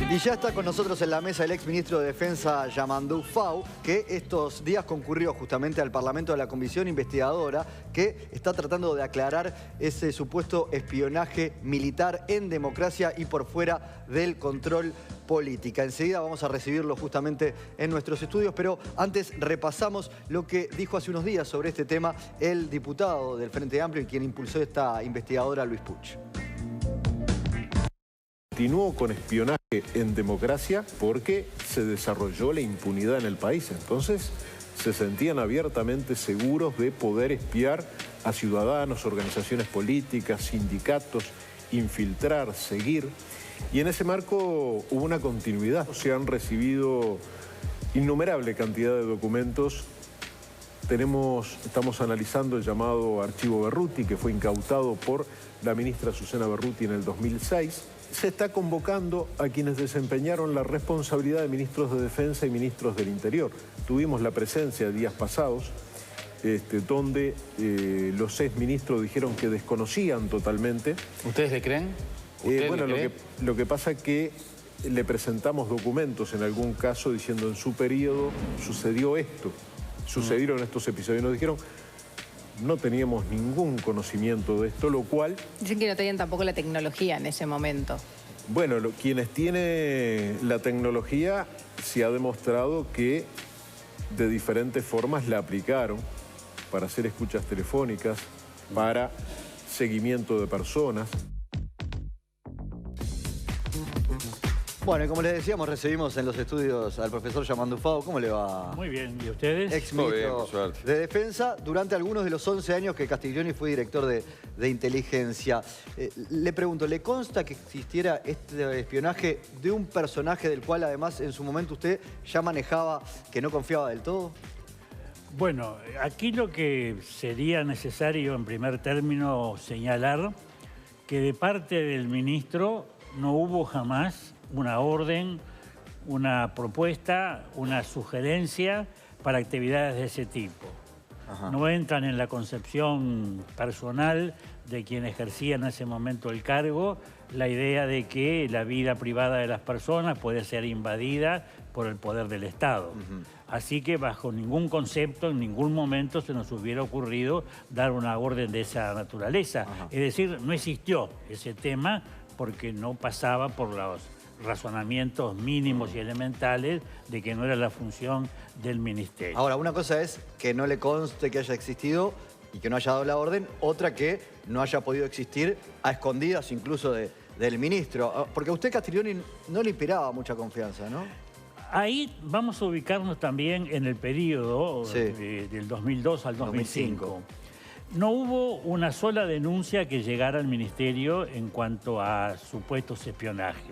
Y ya está con nosotros en la mesa el exministro de Defensa, Yamandu Faw, que estos días concurrió justamente al Parlamento de la Comisión Investigadora, que está tratando de aclarar ese supuesto espionaje militar en democracia y por fuera del control política. Enseguida vamos a recibirlo justamente en nuestros estudios, pero antes repasamos lo que dijo hace unos días sobre este tema el diputado del Frente Amplio y quien impulsó esta investigadora, Luis Puch. Continuó con espionaje en democracia porque se desarrolló la impunidad en el país. Entonces se sentían abiertamente seguros de poder espiar a ciudadanos, organizaciones políticas, sindicatos, infiltrar, seguir. Y en ese marco hubo una continuidad. Se han recibido innumerable cantidad de documentos. Estamos analizando el llamado Archivo Berruti, que fue incautado por la ministra Susana Berruti en el 2006. Se está convocando a quienes desempeñaron la responsabilidad de ministros de Defensa y ministros del Interior. Tuvimos la presencia días pasados, donde los exministros dijeron que desconocían totalmente. ¿Ustedes le creen? Bueno, lo que pasa es que le presentamos documentos en algún caso diciendo en su periodo sucedió esto, sucedieron estos episodios. Nos dijeron, no teníamos ningún conocimiento de esto, lo cual... Dicen que no tenían tampoco la tecnología en ese momento. Bueno, quienes tienen la tecnología se ha demostrado que de diferentes formas la aplicaron para hacer escuchas telefónicas, para seguimiento de personas. Bueno, y como les decíamos, recibimos en los estudios al profesor Yamandu Faw. ¿Cómo le va? Muy bien, ¿y ustedes? Exministro de Defensa, durante algunos de los 11 años que Castiglioni fue director de inteligencia. Le pregunto, ¿le consta que existiera este espionaje de un personaje del cual además en su momento usted ya manejaba que no confiaba del todo? Bueno, aquí lo que sería necesario en primer término señalar que de parte del ministro no hubo jamás una orden, una propuesta, una sugerencia para actividades de ese tipo. Ajá. No entran en la concepción personal de quien ejercía en ese momento el cargo la idea de que la vida privada de las personas puede ser invadida por el poder del Estado. Así que bajo ningún concepto, en ningún momento se nos hubiera ocurrido dar una orden de esa naturaleza. Ajá. Es decir, no existió ese tema porque no pasaba por los razonamientos mínimos y elementales de que no era la función del ministerio. Ahora, una cosa es que no le conste que haya existido y que no haya dado la orden, otra que no haya podido existir a escondidas incluso del ministro. Porque a usted, Castiglioni, no le inspiraba mucha confianza, ¿no? Ahí vamos a ubicarnos también en el periodo del 2002 al 2005. No hubo una sola denuncia que llegara al ministerio en cuanto a supuestos espionajes.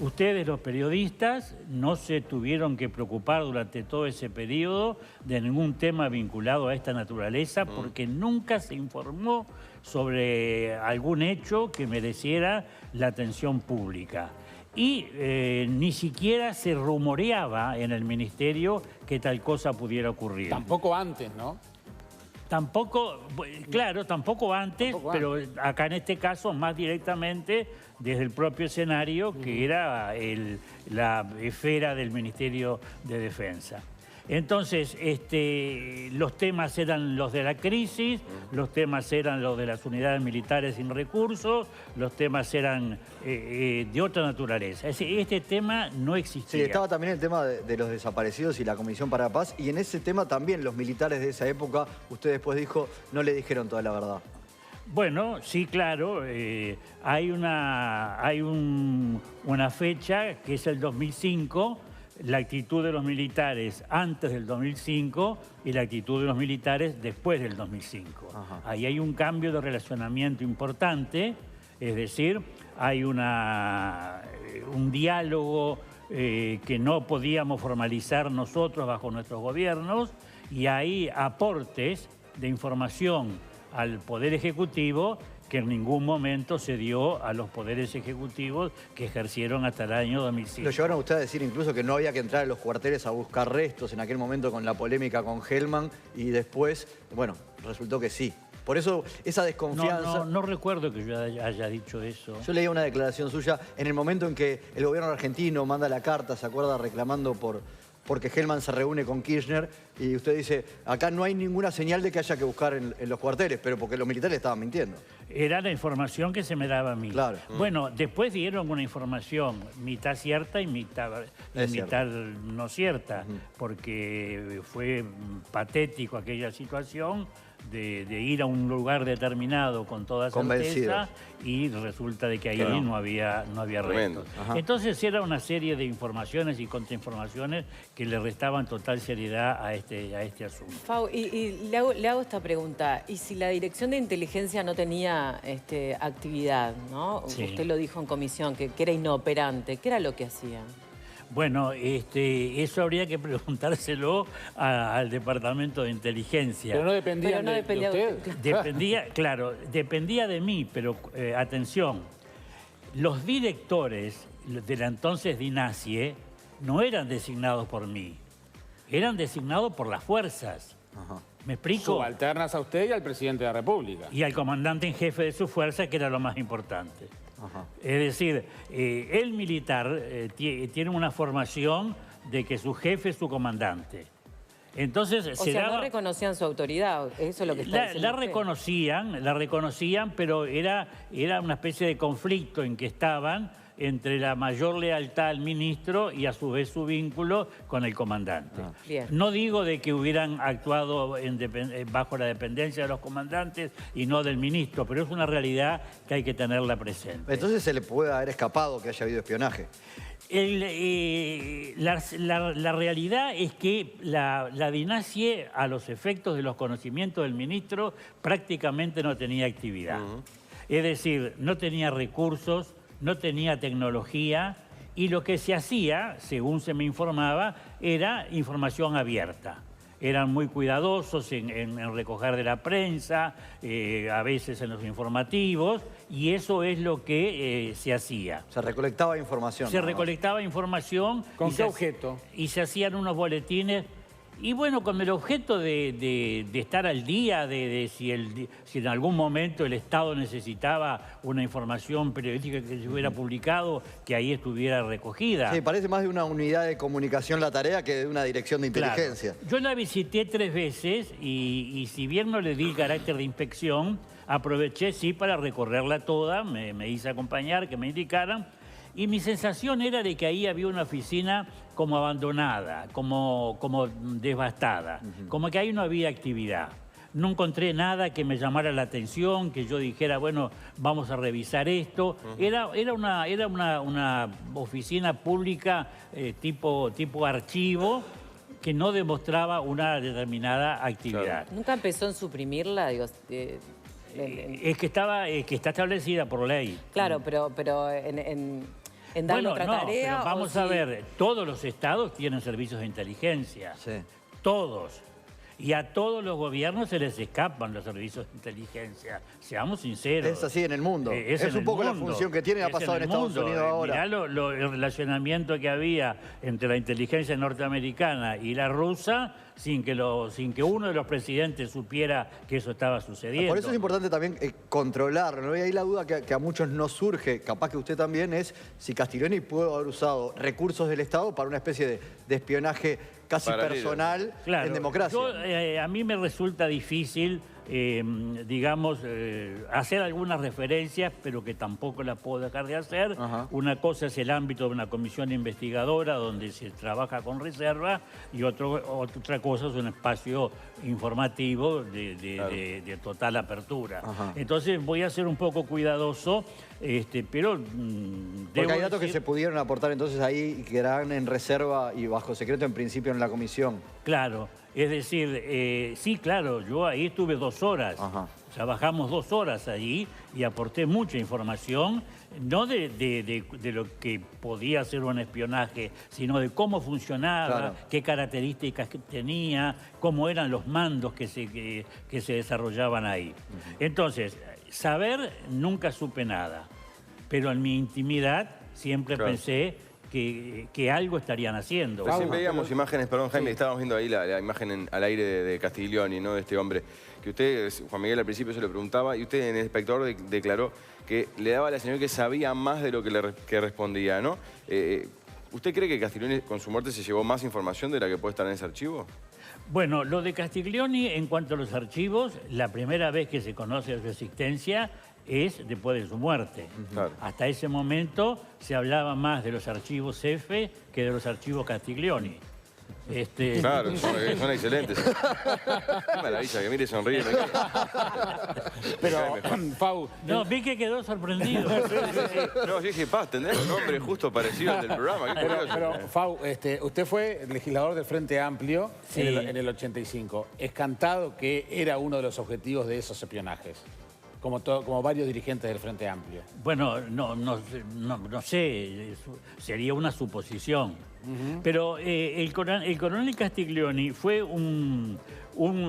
Ustedes, los periodistas, no se tuvieron que preocupar durante todo ese periodo de ningún tema vinculado a esta naturaleza porque nunca se informó sobre algún hecho que mereciera la atención pública. Y ni siquiera se rumoreaba en el ministerio que tal cosa pudiera ocurrir. Tampoco antes, ¿no? Tampoco, claro, tampoco antes, pero acá en este caso más directamente desde el propio escenario que era la esfera del Ministerio de Defensa. Entonces, los temas eran los de la crisis, los temas eran los de las unidades militares sin recursos, los temas eran de otra naturaleza. Este tema no existía. Sí, estaba también el tema de los desaparecidos y la Comisión para la Paz, y en ese tema también los militares de esa época, usted después dijo, no le dijeron toda la verdad. Bueno, sí, claro, hay una fecha que es el 2005, la actitud de los militares antes del 2005 y la actitud de los militares después del 2005. Ajá. Ahí hay un cambio de relacionamiento importante, es decir, hay un diálogo que no podíamos formalizar nosotros bajo nuestros gobiernos y hay aportes de información al Poder Ejecutivo que en ningún momento se dio a los poderes ejecutivos que ejercieron hasta el año 2005. Lo llevaron a usted a decir incluso que no había que entrar a los cuarteles a buscar restos en aquel momento con la polémica con Hellman y después, bueno, resultó que sí. Por eso esa desconfianza... No recuerdo que yo haya dicho eso. Yo leía una declaración suya en el momento en que el gobierno argentino manda la carta, ¿se acuerda? Reclamando porque Hellman se reúne con Kirchner y usted dice, acá no hay ninguna señal de que haya que buscar en los cuarteles, pero porque los militares estaban mintiendo. Era la información que se me daba a mí. Claro. Bueno, después dieron una información mitad cierta y mitad no cierta, porque fue patético aquella situación de ir a un lugar determinado con toda certeza y resulta de que ahí no había restos. Entonces era una serie de informaciones y contrainformaciones que le restaban total seriedad a este asunto. Fau, y le hago esta pregunta. ¿Y si la Dirección de Inteligencia no tenía actividad, ¿no? Sí. Usted lo dijo en comisión, que era inoperante. ¿Qué era lo que hacían? Bueno, eso habría que preguntárselo al Departamento de Inteligencia. Pero no dependía de usted. Dependía de mí, pero atención, los directores de la entonces DINASIE no eran designados por mí, eran designados por las fuerzas. ¿Me explico? Subalternas a usted y al presidente de la República. Y al comandante en jefe de su fuerza, que era lo más importante. Es decir, el militar tiene una formación de que su jefe es su comandante. Entonces, no reconocían su autoridad, eso es lo que está diciendo la reconocían, pero era una especie de conflicto en que estaban entre la mayor lealtad al ministro y a su vez su vínculo con el comandante. No digo de que hubieran actuado bajo la dependencia de los comandantes y no del ministro, pero es una realidad que hay que tenerla presente. Entonces se le puede haber escapado que haya habido espionaje. La realidad es que la DINASIE, a los efectos de los conocimientos del ministro, prácticamente no tenía actividad. Es decir, no tenía recursos, no tenía tecnología y lo que se hacía, según se me informaba, era información abierta. Eran muy cuidadosos en recoger de la prensa, a veces en los informativos, y eso es lo que se hacía. Se recolectaba información. Se recolectaba información. ¿Con qué objeto? Y se hacían unos boletines. Y bueno, con el objeto de estar al día, si en algún momento el Estado necesitaba una información periodística que se hubiera publicado, que ahí estuviera recogida. Sí, parece más de una unidad de comunicación la tarea que de una dirección de inteligencia. Claro. Yo la visité 3 veces y si bien no le di el carácter de inspección, aproveché sí para recorrerla toda, me hice acompañar, que me indicaran. Y mi sensación era de que ahí había una oficina como abandonada, como devastada, como que ahí no había actividad. No encontré nada que me llamara la atención, que yo dijera, bueno, vamos a revisar esto. Era una oficina pública tipo archivo que no demostraba una determinada actividad. Claro. ¿Nunca empezó en suprimirla? Digo, es que está establecida por ley. Claro, pero en darle otra tarea. Pero vamos a ver, todos los estados tienen servicios de inteligencia. Sí. Todos. Y a todos los gobiernos se les escapan los servicios de inteligencia. Seamos sinceros. Es así en el mundo. Es un poco la función que tiene, ha pasado en Estados Unidos ahora. Mirá el relacionamiento que había entre la inteligencia norteamericana y la rusa sin que uno de los presidentes supiera que eso estaba sucediendo. Por eso es importante también controlarlo, ¿no? Y ahí la duda que a muchos nos surge, capaz que usted también, es si Castiglioni pudo haber usado recursos del Estado para una especie de espionaje casi personal en democracia. A mí me resulta difícil, digamos, hacer algunas referencias, pero que tampoco las puedo dejar de hacer. Una cosa es el ámbito de una comisión investigadora donde se trabaja con reserva y otra cosa es un espacio informativo de total apertura. Entonces voy a ser un poco cuidadoso, pero... Porque hay datos que se pudieron aportar entonces ahí y quedarán en reserva y bajo secreto en principio en la comisión. Claro, es decir, sí, claro, yo ahí estuve 2 horas. Trabajamos 2 horas allí y aporté mucha información, no de lo que podía ser un espionaje, sino de cómo funcionaba, qué características tenía, cómo eran los mandos que se desarrollaban ahí. Entonces, saber, nunca supe nada, pero en mi intimidad siempre pensé que algo estarían haciendo. Recién veíamos imágenes, perdón Jaime, estábamos viendo ahí la imagen al aire de Castiglioni, ¿no? De este hombre, que usted, Juan Miguel al principio se lo preguntaba, y usted en el espectador declaró que le daba a la señora que sabía más de lo que respondía, ¿no? ¿Usted cree que Castiglioni con su muerte se llevó más información de la que puede estar en ese archivo? Bueno, lo de Castiglioni, en cuanto a los archivos, la primera vez que se conoce de su existencia es después de su muerte. Claro. Hasta ese momento se hablaba más de los archivos F que de los archivos Castiglioni. Claro, son excelentes. Qué maravilla, que mire, sonríe. Pero, Fau... No, vi que quedó sorprendido. No, yo dije, Paz, tendrás un nombre justo parecido al del programa. Qué curioso. Pero, Fau, usted fue legislador del Frente Amplio Sí. en el 85. Es cantado que era uno de los objetivos de esos espionajes, como varios dirigentes del Frente Amplio. Bueno, no sé, sería una suposición. Pero el coronel Castiglioni fue un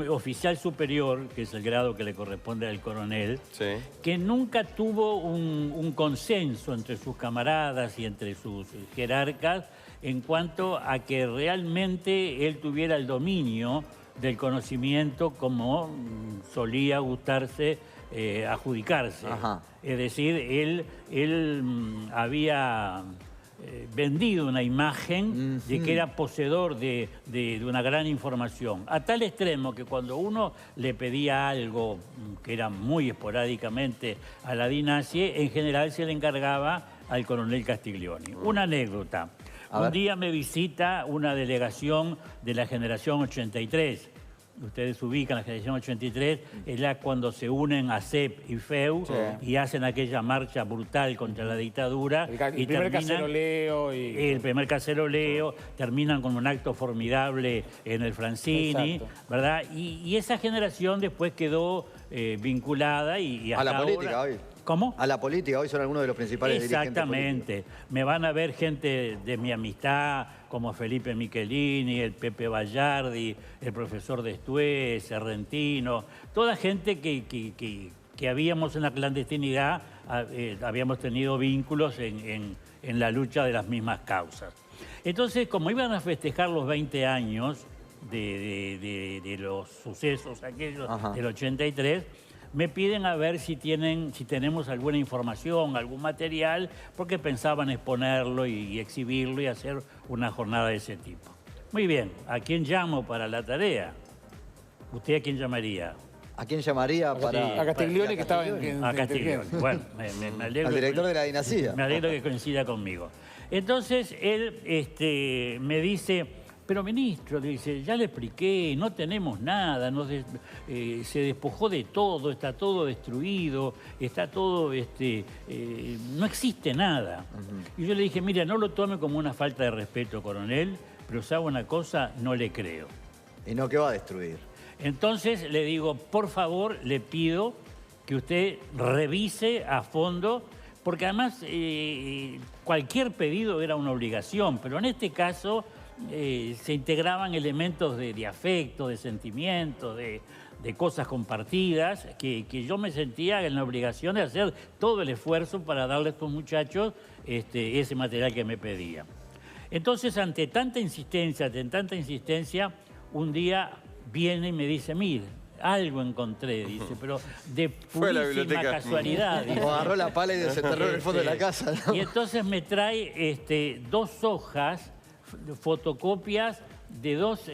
oficial superior, que es el grado que le corresponde al coronel, Sí. que nunca tuvo un consenso entre sus camaradas y entre sus jerarcas en cuanto a que realmente él tuviera el dominio del conocimiento como solía gustarse adjudicarse. Ajá. Es decir, él había vendido una imagen de que era poseedor de una gran información, a tal extremo que cuando uno le pedía algo que era muy esporádicamente a la DINASIE, en general se le encargaba al coronel Castiglioni. Una anécdota. Un día me visita una delegación de la generación 83. Ustedes ubican la generación 83, es la cuando se unen a CEP y FEU y hacen aquella marcha brutal contra la dictadura. El primer caceroleo. El primer caceroleo, terminan con un acto formidable en el Francini, Exacto. ¿verdad? Y esa generación después quedó vinculada y hasta A la política ahora... hoy. ¿Cómo? A la política, hoy son algunos de los principales dirigentes políticos. Exactamente. Me van a ver gente de mi amistad, como Felipe Michelini, el Pepe Vallardi, el profesor Destué, Serrentino, toda gente que habíamos en la clandestinidad, habíamos tenido vínculos en la lucha de las mismas causas. Entonces, como iban a festejar los 20 años de los sucesos aquellos del 83, me piden a ver si tenemos alguna información, algún material, porque pensaban exponerlo y exhibirlo y hacer una jornada de ese tipo. Muy bien, ¿a quién llamo para la tarea? ¿Usted a quién llamaría? ¿A quién llamaría para...? A Castiglioni, que estaba en A Castiglioni. Bueno, me alegro. Al director de la dinastía. Me alegro que coincida conmigo. Entonces, él me dice... Pero, ministro, dice, ya le expliqué, no tenemos nada, se despojó de todo, está todo destruido, está todo, no existe nada. Y yo le dije, mira, no lo tome como una falta de respeto, coronel, pero sabe una cosa, no le creo. ¿Y no qué va a destruir? Entonces le digo, por favor, le pido que usted revise a fondo, porque además cualquier pedido era una obligación, pero en este caso... se integraban elementos de afecto, de sentimiento, de cosas compartidas, que yo me sentía en la obligación de hacer todo el esfuerzo para darle a estos muchachos ese material que me pedían. Entonces, ante tanta insistencia, un día viene y me dice, mire, algo encontré, dice, pero de purísima casualidad. Dice. O agarró la pala y se enterró en el fondo de la casa, ¿no? Y entonces me trae 2 hojas, fotocopias de 2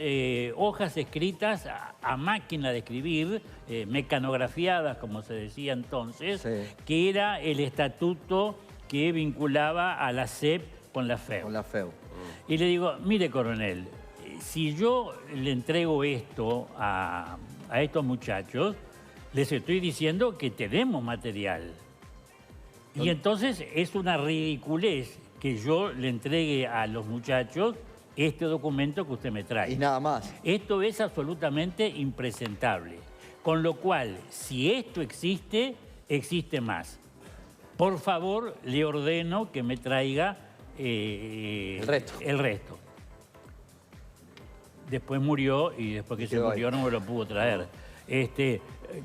hojas escritas a máquina de escribir, mecanografiadas, como se decía entonces, que era el estatuto que vinculaba a la CEP con la FEU. Con la FEU. Y le digo, mire, coronel, si yo le entrego esto a estos muchachos, les estoy diciendo que tenemos material. Y entonces es una ridiculez que yo le entregue a los muchachos este documento que usted me trae. Y nada más. Esto es absolutamente impresentable. Con lo cual, si esto existe, existe más. Por favor, le ordeno que me traiga el resto. Después murió y después que se murió no me lo pudo traer.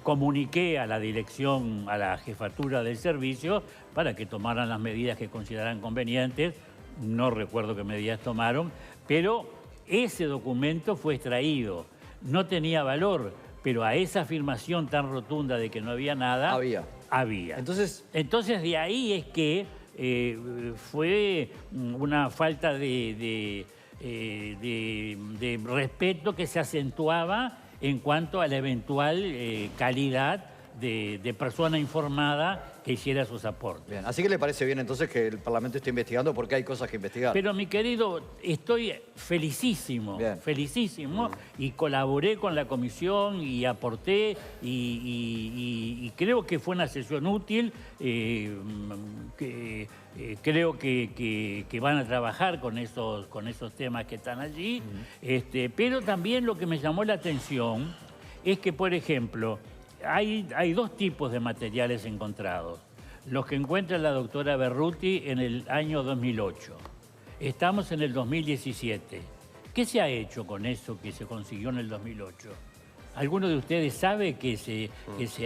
Comuniqué a la dirección, a la jefatura del servicio, para que tomaran las medidas que consideraran convenientes. no recuerdo qué medidas tomaron, pero ese documento fue extraído. No tenía valor, pero a esa afirmación tan rotunda de que no había nada... Había. Entonces de ahí es que fue una falta de respeto que se acentuaba en cuanto a la eventual calidad de persona informada que hiciera sus aportes. Bien, así que le parece bien entonces que el Parlamento esté investigando porque hay cosas que investigar. Pero mi querido, estoy felicísimo, felicísimo, y colaboré con la comisión y aporté y creo que fue una sesión útil, creo que van a trabajar con esos temas que están allí, pero también lo que me llamó la atención es que, por ejemplo, hay dos tipos de materiales encontrados. Los que encuentra la doctora Berruti en el año 2008. Estamos en el 2017. ¿Qué se ha hecho con eso que se consiguió en el 2008? ¿Alguno de ustedes sabe que se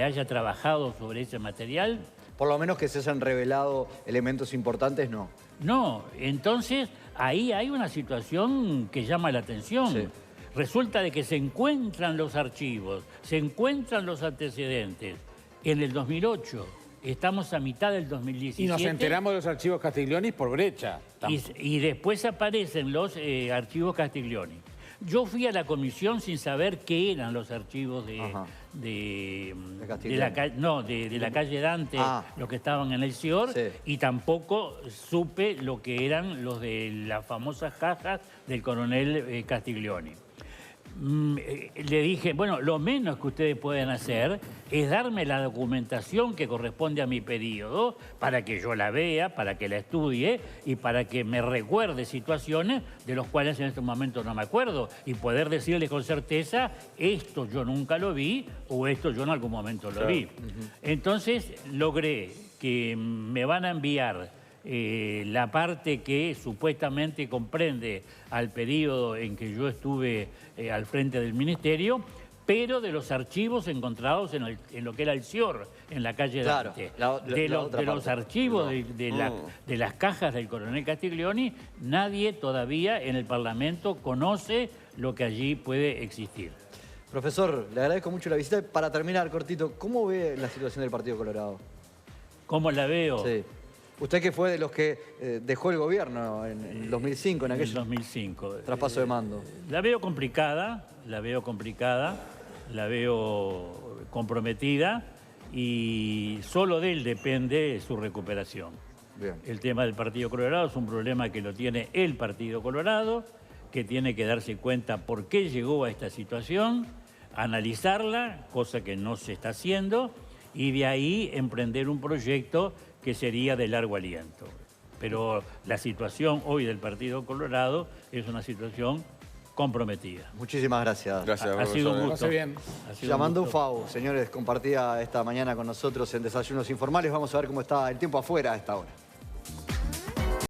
haya trabajado sobre ese material? Por lo menos que se hayan revelado elementos importantes, no. No, entonces ahí hay una situación que llama la atención. Sí. Resulta de que se encuentran los archivos, se encuentran los antecedentes en el 2008. Estamos a mitad del 2017. Y nos enteramos de los archivos Castiglioni por brecha. Y después aparecen los archivos Castiglioni. Yo fui a la comisión sin saber qué eran los archivos de la calle Dante, los que estaban en el CIOR, y tampoco supe lo que eran los de las famosas cajas del coronel Castiglioni. Le dije, bueno, lo menos que ustedes pueden hacer es darme la documentación que corresponde a mi periodo para que yo la vea, para que la estudie y para que me recuerde situaciones de las cuales en este momento no me acuerdo y poder decirles con certeza, esto yo nunca lo vi o esto yo en algún momento lo vi. Entonces logré que me van a enviar la parte que supuestamente comprende al periodo en que yo estuve al frente del ministerio, pero de los archivos encontrados en lo que era el CIOR, en la calle Dante. De los archivos de las cajas del coronel Castiglioni, nadie todavía en el Parlamento conoce lo que allí puede existir. Profesor, le agradezco mucho la visita. Para terminar, cortito, ¿cómo ve la situación del Partido Colorado? ¿Cómo la veo? Sí. Usted que fue de los que dejó el gobierno en el 2005, en aquel 2005. Traspaso de mando. La veo complicada, la veo comprometida y solo de él depende su recuperación. Bien. El tema del Partido Colorado es un problema que lo tiene el Partido Colorado, que tiene que darse cuenta por qué llegó a esta situación, analizarla, cosa que no se está haciendo, y de ahí emprender un proyecto que sería de largo aliento. Pero la situación hoy del Partido Colorado es una situación comprometida. Muchísimas gracias. Gracias, Ha sido un gusto. Bien. Yamandu Fau, señores, compartida esta mañana con nosotros en Desayunos Informales. Vamos a ver cómo está el tiempo afuera a esta hora.